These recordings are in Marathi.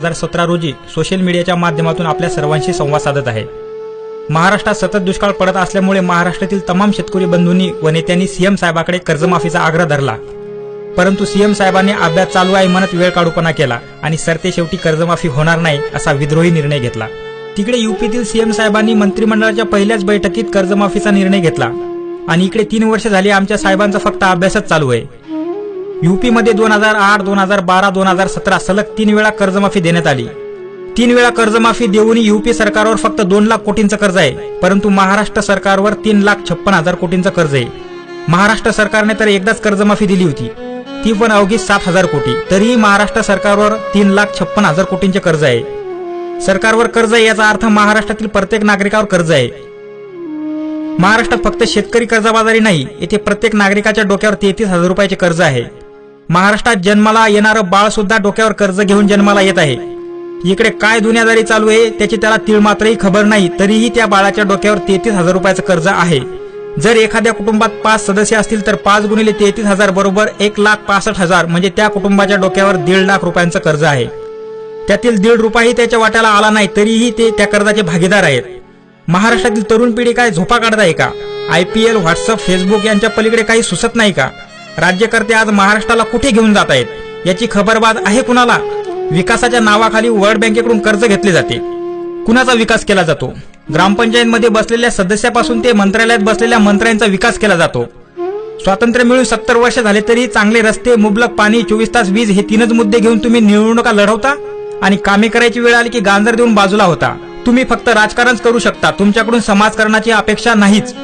2017 रोजी सोशल मीडियाच्या माध्यमातून आपल्या सर्वांशी संवाद साधत आहे। महाराष्ट्रात सतत दुष्काळ पडत असल्यामुळे महाराष्ट्रातील तमाम शेतकरी बंधूंनी व नेत्यांनी सीएम साहेबांकडे कर्जमाफीचा आग्रह धरला, परंतु सीएम साहेबांनी अभ्यास चालू आहे म्हणत वेळ काढूपणा केला आणि सरते शेवटी कर्जमाफी होणार नाही असा विद्रोही निर्णय घेतला। तिकडे यूपीतील सीएम साहेबांनी मंत्रिमंडळाच्या पहिल्याच बैठकीत कर्जमाफीचा निर्णय घेतला आणि इकडे 3 वर्ष झाली आमच्या साहेबांचा फक्त अभ्यासच चालू आहे। यूपी मध्ये 2008, 2012, 2017 सलग 3 वेळा कर्जमाफी देण्यात आली। 3 वेळा कर्जमाफी देऊनही यूपी सरकारवर फक्त 2 लाख कोटींचं कर्ज आहे, परंतु महाराष्ट्र सरकारवर 3,56,000 कोटींचं कर्ज आहे। महाराष्ट्र सरकारने तर एकदाच कर्जमाफी दिली होती, ती पण अवघी 7,000 कोटी। तरीही महाराष्ट्र सरकारवर 3,56,000 कोटींचे कर्ज आहे। सरकारवर कर्ज आहे याचा अर्थ महाराष्ट्रातील प्रत्येक नागरिकावर कर्ज आहे। महाराष्ट्रात फक्त शेतकरी कर्जबाजारी नाही, येथे प्रत्येक नागरिकाच्या डोक्यावर 33,000 रुपयाचे कर्ज आहे। महाराष्ट्रात जन्माला येणारं बाळ सुद्धा डोक्यावर कर्ज घेऊन जन्माला येत आहे। इकडे काय दुनियादारी चालू आहे त्याची त्याला तीळ मात्रही खबर नाही, तरीही त्या बाळाच्या डोक्यावर 33,000 रुपयाचं कर्ज आहे। जर एखाद्या कुटुंबात 5 सदस्य असतील तर 5 गुणिले 33,000 बरोबर 1,65,000 म्हणजे त्या कुटुंबाच्या डोक्यावर 1.5 लाख रुपयांचं कर्ज आहे। त्यातील 1.5 रुपयाही त्याच्या वाट्याला आला नाही, तरीही ते त्या कर्जाचे भागीदार आहेत। महाराष्ट्रातील तरुण पिढी काय झोपा काढत आहे का? IPL, व्हॉट्सअप, फेसबुक यांच्या पलीकडे काही सुचत नाही का? राज्यकर्ते आज महाराष्ट्राला कुठे घेऊन जात आहेत याची खबरबाज आहे कुणाला? विकासाच्या नावाखाली वर्ल्ड बँकेकडून कर्ज घेतले जाते। कुणाचा विकास केला जातो? ग्रामपंचायतमध्ये बसलेल्या सदस्यापासून ते मंत्रालयात बसलेल्या मंत्र्यांचा विकास केला जातो। स्वातंत्र्य मिळून 70 वर्ष झाले तरी चांगले रस्ते, मुबलक पाणी, 24 तास वीज हे 3च मुद्दे घेऊन तुम्ही निवडणुका लढवता आणि कामे करायची वेळ आली की गांजर देऊन बाजूला होता। तुम्ही फक्त राजकारणच करू शकता, तुमच्याकडून समाजकारणाची अपेक्षा नाहीच।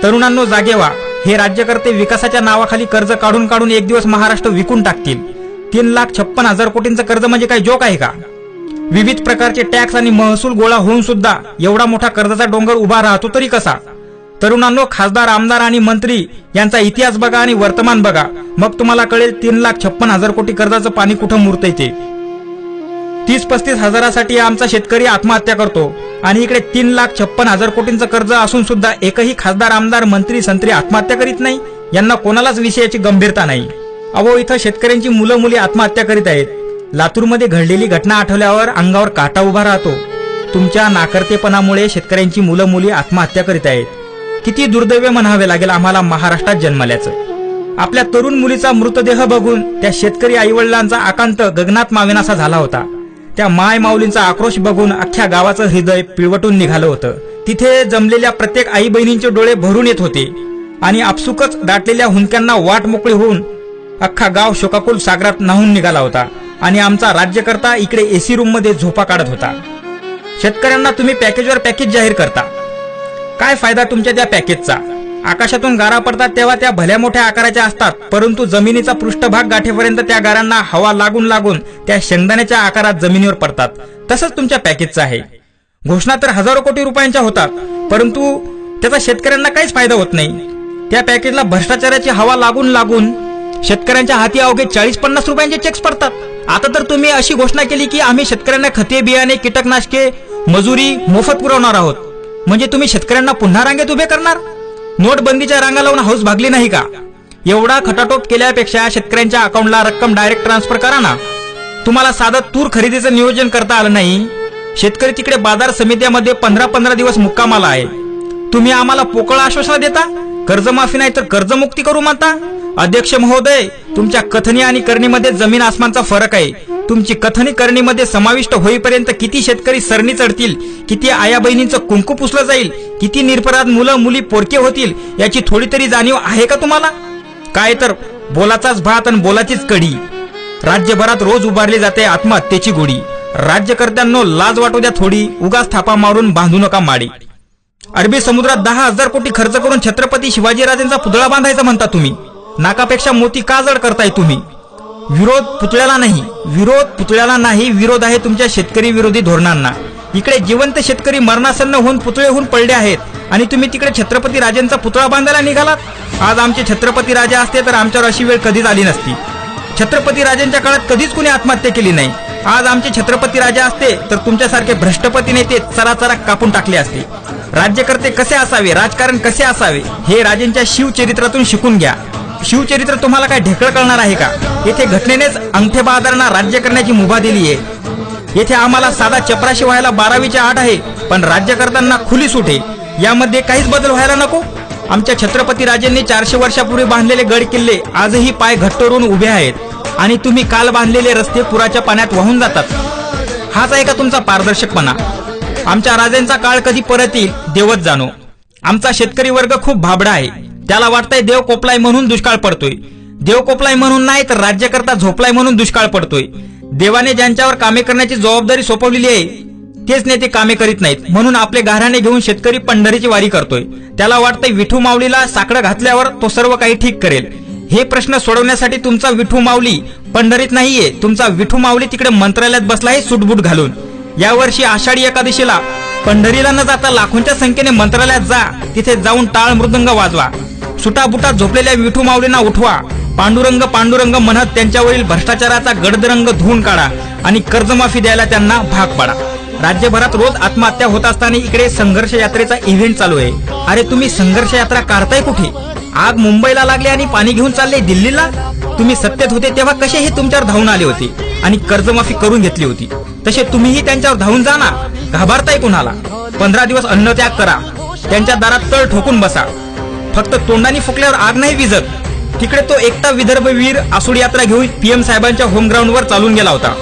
तरुणांनो जागे व्हा, हे राज्यकर्ते विकासाच्या नावाखाली कर्ज काढून काढून एक दिवस महाराष्ट्र विकून टाकतील। 3,56,000 कोटींचं कर्ज म्हणजे काही जोक आहे का? विविध प्रकारचे टॅक्स आणि महसूल गोळा होऊन सुद्धा एवढा मोठा कर्जाचा डोंगर उभा राहतो तरी कसा? तरुणांनो, खासदार, आमदार आणि मंत्री यांचा इतिहास बघा आणि वर्तमान बघा, मग तुम्हाला कळेल 3,56,000 कोटी कर्जाचं पाणी कुठं मुरतंय ते। 30-35 हजारासाठी आमचा शेतकरी आत्महत्या करतो आणि इकडे 3,56,000 कोटींचं कर्ज असून सुद्धा एकही खासदार, आमदार, मंत्री, संत्री आत्महत्या करीत नाही। यांना कोणालाच विषयाची गंभीरता नाही। अहो, इथं शेतकऱ्यांची मुलं मुली आत्महत्या करीत आहेत। लातूरमध्ये घडलेली घटना आठवल्यावर अंगावर काटा उभा राहतो। तुमच्या नाकर्तेपणामुळे शेतकऱ्यांची मुलं मुली आत्महत्या करीत आहेत। किती दुर्दैव म्हणावे लागेल आम्हाला महाराष्ट्रात जन्मल्याचं। आपल्या तरुण मुलीचा मृतदेह बघून त्या शेतकरी आईवडिलांचा आकांत गगनात मावेनासा झाला होता। त्या माय माऊलींचा आक्रोश बघून अख्ख्या गावाचं हृदय पिळवटून निघालं होतं। तिथे जमलेल्या प्रत्येक आई बहिणींचे डोळे भरून येत होते आणि आपसुकच दाटलेल्या हुंदक्यांना वाट मोकळी होऊन अख्खा गाव शोकाकुल सागरात न्हाऊन निघाला होता आणि आमचा राज्यकर्ता इकडे AC रूम मध्ये झोपा काढत होता। शेतकऱ्यांना तुम्ही पॅकेजवर पॅकेज जाहीर करता, काय फायदा तुमच्या त्या पॅकेजचा? आकाशातून गारा पडतात तेव्हा त्या भल्या मोठ्या आकाराच्या असतात, परंतु जमिनीचा पृष्ठभाग गाठेपर्यंत त्या गारांना हवा लागून लागून त्या शेंगदाण्याच्या आकारात जमिनीवर पडतात। तसंच तुमच्या पॅकेजचं आहे। घोषणा तर हजारो कोटी रुपयांच्या होतात, परंतु त्याचा शेतकऱ्यांना काहीच फायदा होत नाही। त्या पॅकेजला भ्रष्टाचाराची हवा लागून लागून शेतकऱ्यांच्या हाती अवघे 40-50 रुपयांचे चेक्स पडतात। आता तर तुम्ही अशी घोषणा केली की आम्ही शेतकऱ्यांना खते, बियाणे, कीटकनाशके, मजुरी मोफत पुरवणार आहोत। म्हणजे तुम्ही शेतकऱ्यांना पुन्हा रांगेत उभे करणार? नोटबंदीच्या रांगा लावून हौस भागली नाही का? एवढा खटाटोप केल्यापेक्षा शेतकऱ्यांच्या अकाउंटला रक्कम डायरेक्ट ट्रान्सफर करा ना। तुम्हाला साधं तूर खरेदीचं नियोजन करता आलं नाही। शेतकरी तिकडे बाजार समित्यामध्ये 15-15 दिवस मुक्कामाला आहे। तुम्ही आम्हाला पोकळ आश्वासन देता, कर्जमाफी नाही तर कर्जमुक्ती करू म्हणता। अध्यक्ष महोदय, तुमच्या कथनी आणि करणीमध्ये जमीन आसमानचा फरक आहे। तुमची कथनी करणीमध्ये समाविष्ट होईपर्यंत किती शेतकरी सरणी चढतील, किती आया बहिणींचं कुंकू पुसलं जाईल, किती निरपराध मुलं मुली पोरके होतील याची थोडी तरी जाणीव आहे का तुम्हाला? काय तर बोलाचाच भात आणि बोलाचीच कढी। राज्यभरात रोज उभारली जाते आत्महत्येची गोडी। राज्यकर्त्यांनो, लाज वाटू द्या थोडी, उगाच थापा मारून बांधू नका माडी। अरबी समुद्रात 10,000 कोटी खर्च करून छत्रपती शिवाजीराजांचा पुतळा बांधायचा म्हणता तुम्ही। नाकापेक्षा मोती का जड करताय तुम्ही? विरोध पुतळ्याला नाही, विरोध पुतळ्याला नाही, विरोध आहे तुमच्या शेतकरी विरोधी धोरणांना। इकडे जिवंत शेतकरी मरणासन्न होऊन पुतळे होऊन पडले आहेत आणि तुम्ही तिकडे छत्रपती राजांचा पुतळा बांधायला निघालात। आज आमचे छत्रपती राजा असते तर आमच्यावर अशी वेळ कधीच आली नसती। छत्रपती राजांच्या काळात कधीच कुणी आत्महत्या केली नाही। आज आमचे छत्रपती राजा असते तर तुमच्यासारखे भ्रष्टपती नेते चराचरा कापून टाकले असते। राज्यकर्ते कसे असावे, राजकारण कसे असावे हे राजांच्या शिवचरित्रातून शिकून घ्या। शिवचरित्र तुम्हाला काय ढेकळ कळणार आहे का? येथे घटनेनेच अंगठे बहादरांना राज्य करण्याची मुभा दिली आहे। येथे आम्हाला साधा चपराशी व्हायला 12वीच्या आठ आहे, पण राज्य करताना खुली सूट आहे. यामध्ये काहीच बदल व्हायला नको. आमच्या छत्रपती राजांनी 400 वर्षापूर्वी बांधलेले गड किल्ले आजही पाय घट्ट रोवून उभे आहेत आणि तुम्ही काल बांधलेले रस्ते पुराच्या पाण्यात वाहून जातात. हाच आहे का तुमचा पारदर्शकपणा? आमच्या राजांचा काळ कधी परत येईल देवच जाणो. आमचा शेतकरी वर्ग खूप भाबडा आहे. त्याला वाटतंय देव कोपलाय म्हणून दुष्काळ पडतोय. देव कोपलाय म्हणून नाही तर राज्यकर्ता झोपलाय म्हणून दुष्काळ पडतोय. देवाने ज्यांच्यावर कामे करण्याची जबाबदारी सोपवलेली आहे तेच नेते कामे करीत नाहीत, म्हणून आपले गाऱ्हाणे घेऊन शेतकरी पंढरीची वारी करतोय. त्याला वाटतंय विठू माऊलीला साकडं घातल्यावर तो सर्व काही ठीक करेल. हे प्रश्न सोडवण्यासाठी तुमचा विठू माऊली पंढरीत नाहीये, तुमचा विठू माऊली तिकडे मंत्रालयात बसलाय सूटबूट घालून. यावर्षी आषाढी एकादशीला पंढरीला न जाता लाखोंच्या संख्येने मंत्रालयात जा. तिथे जाऊन टाळ मृदंग वाजवा. सुटाबुटात झोपलेल्या विठू माऊलींना उठवा. पांडुरंग पांडुरंग म्हणत त्यांच्यावरील भ्रष्टाचाराचा गडदरंग धुवून काढा आणि कर्जमाफी द्यायला त्यांना भाग पाडा. राज्यभरात रोज आत्महत्या होत असताना इकडे संघर्ष यात्रेचा इव्हेंट चालू आहे. अरे तुम्ही संघर्ष यात्रा काढताय कुठे? आग मुंबईला लागली आणि पाणी घेऊन चालले दिल्लीला. तुम्ही सत्तेत होते तेव्हा कसे हे तुमच्यावर धावून आले होते आणि कर्जमाफी करून घेतली होती, तसे तुम्हीही त्यांच्यावर धावून जा ना. घाबरताय कुणाला? 15 दिवस अन्नत्याग करा. त्यांच्या दारात तळ ठोकून बसा. फक्त तोंडाने फुकल्यावर आग नाही विझत. तिकडे तो एकटा विदर्भ वीर आसूड यात्रा घेऊन पीएम साहेबांच्या होमग्राऊंडवर चालून गेला होता.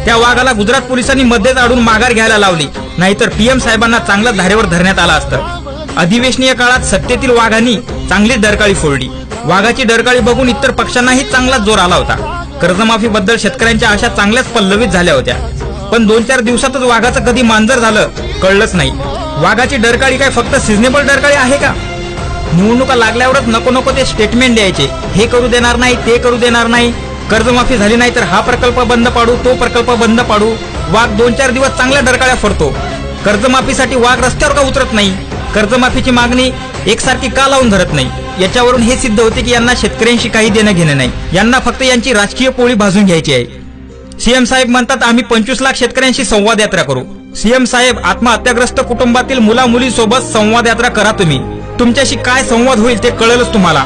त्या वाघाला गुजरात पोलिसांनी मध्येच अडून माघार घ्यायला लावली, नाहीतर पीएम साहेबांना चांगलं धारेवर धरण्यात आलं असतं. अधिवेशनीय काळात सत्तेतील वाघांनी चांगलीच डरकाळी फोडली. वाघाची डरकाळी बघून इतर पक्षांनाही चांगलाच जोर आला होता. कर्जमाफीबद्दल शेतकऱ्यांच्या आशा चांगल्याच पल्लवित झाल्या होत्या, पण 2-4 दिवसातच वाघाचं कधी मांजर झालं कळलंच नाही. वाघाची डरकाळी काय फक्त सिजनेबल डरकाळी आहे का? निवडणुका लागल्यावरच नको नको ते स्टेटमेंट द्यायचे, हे करू देणार नाही, ते करू देणार नाही. कर्जमाफी झाली नाही तर हा प्रकल्प बंद पाडू, तो प्रकल्प बंद पाडू. वाघ 2-4 दिवस चांगल्या डरकाळ्या फोडतो. कर्जमाफीसाठी वाघ रस्त्यावर का उतरत नाही? कर्जमाफीची मागणी एकसारखी का लावून धरत नाही? याच्यावरून हे सिद्ध होते की यांना शेतकऱ्यांशी काही देणं घेणं नाही. यांना फक्त यांची राजकीय पोळी भाजून घ्यायची आहे. सीएम साहेब म्हणतात आम्ही 25 लाख शेतकऱ्यांशी संवाद यात्रा करू. सीएम साहेब, आत्महत्याग्रस्त कुटुंबातील मुला मुलीसोबत संवाद यात्रा करा. तुम्ही तुमच्याशी काय संवाद होईल ते कळेलच तुम्हाला.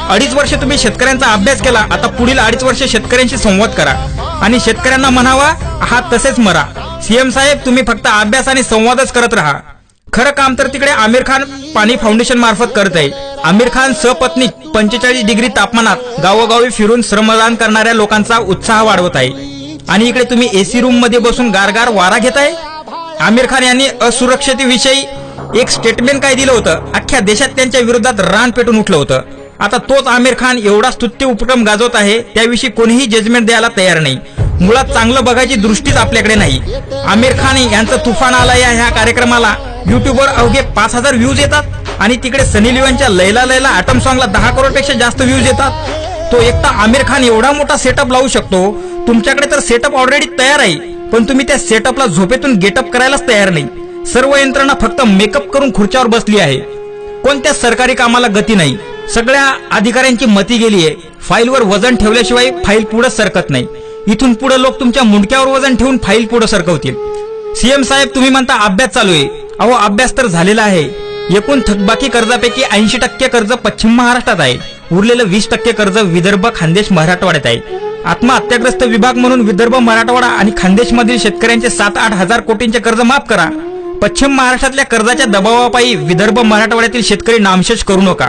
2.5 वर्ष तुम्ही शेतकऱ्यांचा अभ्यास केला, आता पुढील 2.5 वर्ष शेतकऱ्यांशी संवाद करा आणि शेतकऱ्यांना म्हणावा आहात तसेच मरा. सीएम साहेब, तुम्ही फक्त अभ्यास आणि संवादच करत राहा. खरं काम तर तिकडे आमिर खान पाणी फाउंडेशन मार्फत करत आहे. आमिर खान सपत्नीक 45 डिग्री तापमानात गावोगावी फिरून श्रमदान करणाऱ्या लोकांचा उत्साह वाढवत आहे आणि इकडे तुम्ही एसी रूम मध्ये बसून गारगार वारा घेताय. आमिर खान यांनी असुरक्षतेविषयी एक स्टेटमेंट काय दिलं होतं, अख्ख्या देशात त्यांच्या विरोधात रान पेटून उठलं होतं. आता तोच आमिर खान एवढा स्तुत्य उपक्रम गाजवत आहे, त्याविषयी कोणीही जजमेंट द्यायला तयार नाही. मुळात चांगलं बघायची दृष्टीच आपल्याकडे नाही. आमिर खान यांचं तुफान आलं या ह्या कार्यक्रमाला युट्यूबवर अवघे 5000 व्ह्यूज येतात आणि तिकडे सनी लिओनच्या लैला लैला ॲटम सॉंगला 10 करोडपेक्षा जास्त व्ह्यूज येतात. तो एकटा आमिर खान एवढा मोठा सेटअप लावू शकतो. तुमच्याकडे तर सेटअप ऑलरेडी तयार आहे, पण तुम्ही त्या सेटअपला झोपेतून गेटअप करायलाच तयार नाही. सर्व यंत्रणा फक्त मेकअप करून खुर्च्यावर बसली आहे. कोणत्याच सरकारी कामाला गती नाही. सगळ्या अधिकाऱ्यांची मती गेली आहे. फाईलवर वजन ठेवल्याशिवाय फाईल पुढे सरकत नाही. इथून पुढे लोक तुमच्या मुंडक्यावर वजन ठेवून फाईल पुढे सरकवतील. सीएम साहेब, तुम्ही म्हणता अभ्यास चालू आहे. अहो, अभ्यास तर झालेला आहे. एकूण थकबाकी कर्जापैकी 80% कर्ज पश्चिम महाराष्ट्रात आहे. उरलेलं 20% कर्ज विदर्भ, खानदेश, मराठवाड्यात आहे. आत्महत्याग्रस्त विभाग म्हणून विदर्भ, मराठवाडा आणि खानदेशमधील शेतकऱ्यांचे 7-8 हजार कोटींचे कर्ज माफ करा. पश्चिम महाराष्ट्रातल्या कर्जाच्या दबावापायी विदर्भ, मराठवाड्यातील शेतकरी नामशेष करू नका.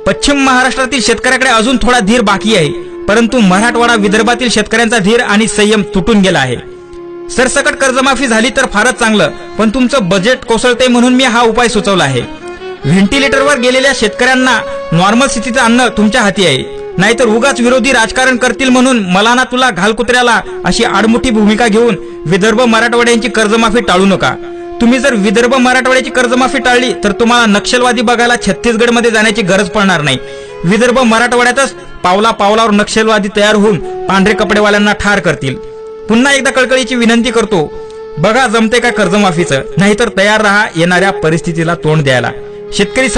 पश्चिम महाराष्ट्रातील शेतकऱ्याकडे अजून थोडा धीर बाकी आहे, परंतु मराठवाडा, विदर्भातील शेतकऱ्यांचा धीर आणि संयम तुटून गेला आहे. सरसकट कर्जमाफी झाली तर फारच चांगलं, पण तुमचं बजेट कोसळते म्हणून मी हा उपाय सुचवला आहे. व्हेंटिलेटरवर गेलेल्या शेतकऱ्यांना नॉर्मल स्थितीचं अन्न तुमच्या हाती आहे. नाहीतर उगाच विरोधी राजकारण करतील म्हणून मला ना तुला घाल कुत्र्याला अशी आडमुठी भूमिका घेऊन विदर्भ, मराठवाड्यांची कर्जमाफी टाळू नका. तुम्ही जर विदर्भ, मराठवाड्याची कर्जमाफी टाळली तर तुम्हाला नक्षलवादी बघायला छत्तीसगडमध्ये जाण्याची गरज पडणार नाही. विदर्भ, मराठवाड्यातच पावला पावलावर नक्षलवादी तयार होऊन पांढरे कपडेवाल्यांना ठार करतील. पुन्हा एकदा कळकळीची विनंती करतो, बघा जमते का कर्जमाफीचं, नाहीतर तयार राहा येणाऱ्या परिस्थितीला तोंड द्यायला. शेतकरी